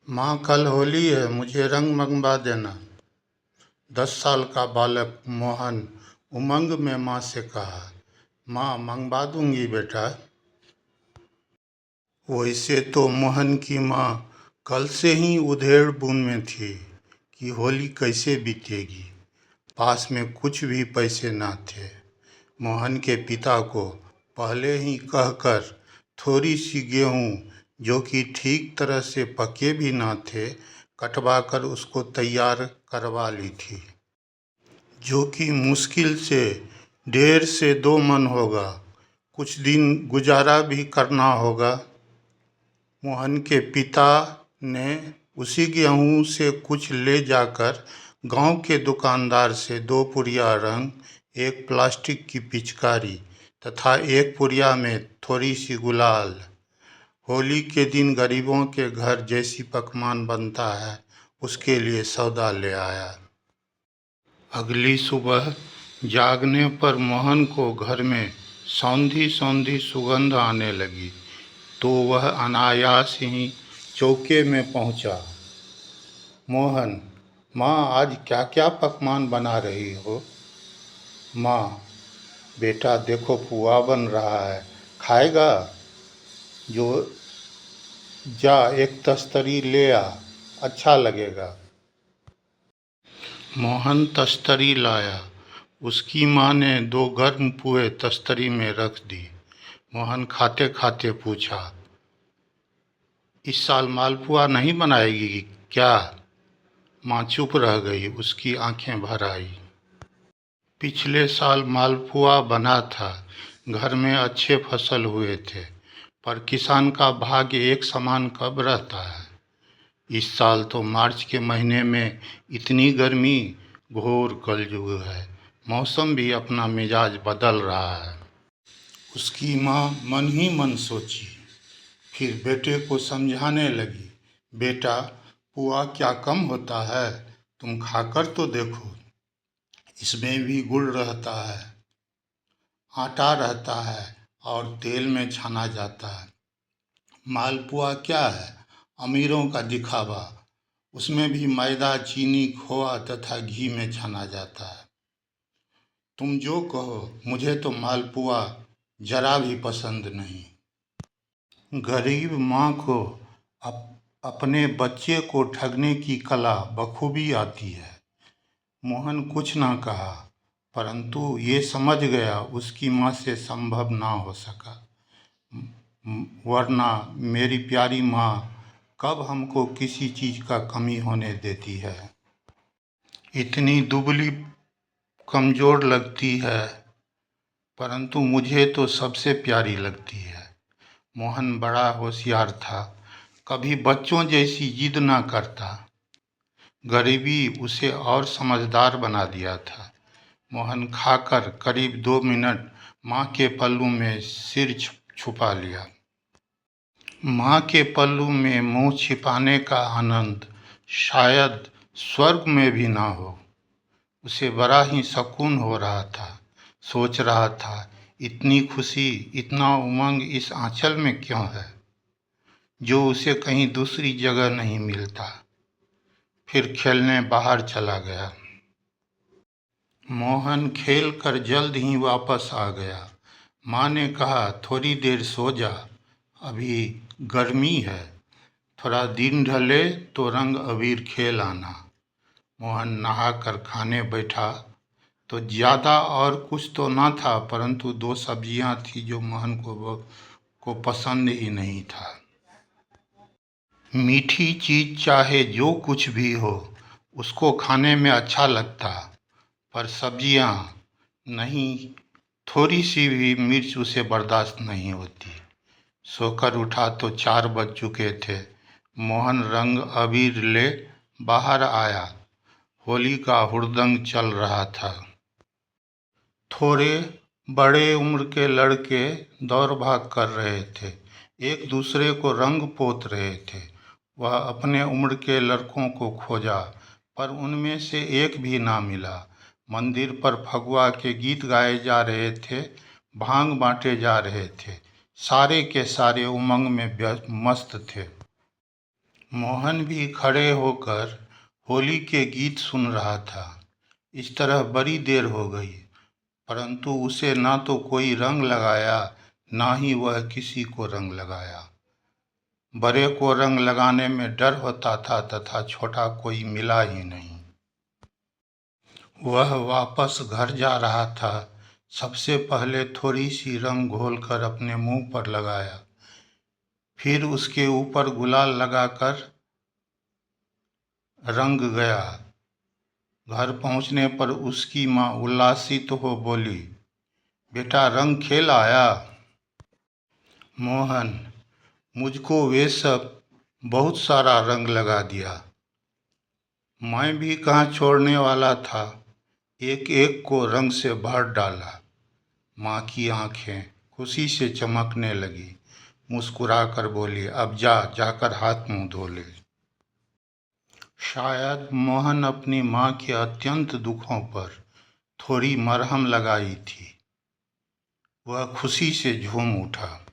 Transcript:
माँ, कल होली है, मुझे रंग मंगवा देना। 10 साल का बालक मोहन उमंग में माँ से कहा। माँ, मंगवा दूंगी बेटा। वैसे तो मोहन की माँ कल से ही उधेड़-बुन में थी कि होली कैसे बीतेगी। पास में कुछ भी पैसे न थे। मोहन के पिता को पहले ही कहकर थोड़ी सी गेहूं, जो कि ठीक तरह से पके भी न थे, कटवाकर उसको तैयार करवा ली थी, जो कि मुश्किल से 1.5 से 2 मन होगा। कुछ दिन गुजारा भी करना होगा। मोहन के पिता ने उसी गेहूं से कुछ ले जाकर गांव के दुकानदार से 2 पुड़िया रंग, एक प्लास्टिक की पिचकारी तथा एक पुड़िया में थोड़ी सी गुलाल। होली के दिन गरीबों के घर जैसी पकवान बनता है, उसके लिए सौदा ले आया। अगली सुबह जागने पर मोहन को घर में सौंधी सौंधी सुगंध आने लगी, तो वह अनायास ही चौके में पहुंचा। मोहन, माँ आज क्या क्या पकवान बना रही हो? माँ, बेटा देखो पुआ बन रहा है, खाएगा? जो जा एक तस्तरी ले आ, अच्छा लगेगा। मोहन तस्तरी लाया। उसकी माँ ने 2 गर्म पुए तस्तरी में रख दी। मोहन खाते खाते पूछा, इस साल मालपुआ नहीं बनाएगी क्या? माँ चुप रह गई, उसकी आंखें भर आई। पिछले साल मालपुआ बना था, घर में अच्छे फसल हुए थे, पर किसान का भाग्य एक समान कब रहता है। इस साल तो मार्च के महीने में इतनी गर्मी, घोर कलयुग है, मौसम भी अपना मिजाज बदल रहा है। उसकी माँ मन ही मन सोची, फिर बेटे को समझाने लगी, बेटा पुआ क्या कम होता है, तुम खाकर तो देखो। इसमें भी गुड़ रहता है, आटा रहता है और तेल में छाना जाता है। मालपुआ क्या है, अमीरों का दिखावा। उसमें भी मैदा, चीनी, खोआ तथा घी में छाना जाता है। तुम जो कहो, मुझे तो मालपुआ जरा भी पसंद नहीं। गरीब माँ को अपने बच्चे को ठगने की कला बखूबी आती है। मोहन कुछ ना कहा, परंतु ये समझ गया उसकी माँ से संभव ना हो सका, वरना मेरी प्यारी माँ कब हमको किसी चीज़ का कमी होने देती है। इतनी दुबली कमज़ोर लगती है, परंतु मुझे तो सबसे प्यारी लगती है। मोहन बड़ा होशियार था, कभी बच्चों जैसी जिद ना करता। गरीबी उसे और समझदार बना दिया था। मोहन खाकर करीब 2 मिनट माँ के पल्लू में सिर छुपा लिया। माँ के पल्लू में मुंह छिपाने का आनंद शायद स्वर्ग में भी ना हो। उसे बड़ा ही सुकून हो रहा था। सोच रहा था, इतनी खुशी, इतना उमंग इस आंचल में क्यों है, जो उसे कहीं दूसरी जगह नहीं मिलता। फिर खेलने बाहर चला गया। मोहन खेल कर जल्द ही वापस आ गया। माँ ने कहा, थोड़ी देर सो जा, अभी गर्मी है, थोड़ा दिन ढले तो रंग अबीर खेल आना। मोहन नहाकर खाने बैठा तो ज़्यादा और कुछ तो ना था, परंतु 2 सब्जियां थी जो मोहन को पसंद ही नहीं था। मीठी चीज़ चाहे जो कुछ भी हो, उसको खाने में अच्छा लगता, पर सब्जियां नहीं, थोड़ी सी भी मिर्च उसे बर्दाश्त नहीं होती। सोकर उठा तो 4 बज चुके थे। मोहन रंग अबीर ले बाहर आया। होली का हुड़दंग चल रहा था। थोड़े बड़े उम्र के लड़के दौड़ भाग कर रहे थे, एक दूसरे को रंग पोत रहे थे। वह अपने उम्र के लड़कों को खोजा, पर उनमें से एक भी ना मिला। मंदिर पर फगुआ के गीत गाए जा रहे थे, भांग बांटे जा रहे थे। सारे के सारे उमंग में मस्त थे। मोहन भी खड़े होकर होली के गीत सुन रहा था। इस तरह बड़ी देर हो गई, परंतु उसे ना तो कोई रंग लगाया, ना ही वह किसी को रंग लगाया। बड़े को रंग लगाने में डर होता था तथा छोटा कोई मिला ही नहीं। वह वापस घर जा रहा था। सबसे पहले थोड़ी सी रंग घोलकर अपने मुंह पर लगाया, फिर उसके ऊपर गुलाल लगाकर रंग गया। घर पहुंचने पर उसकी माँ उल्लासित हो बोली, बेटा रंग खेल आया। मोहन, मुझको वे सब बहुत सारा रंग लगा दिया। मैं भी कहाँ छोड़ने वाला था, एक एक को रंग से भर डाला। माँ की आंखें खुशी से चमकने लगी, मुस्कुराकर बोली, अब जाकर हाथ मुंह धो ले। शायद मोहन अपनी माँ के अत्यंत दुखों पर थोड़ी मरहम लगाई थी। वह खुशी से झूम उठा।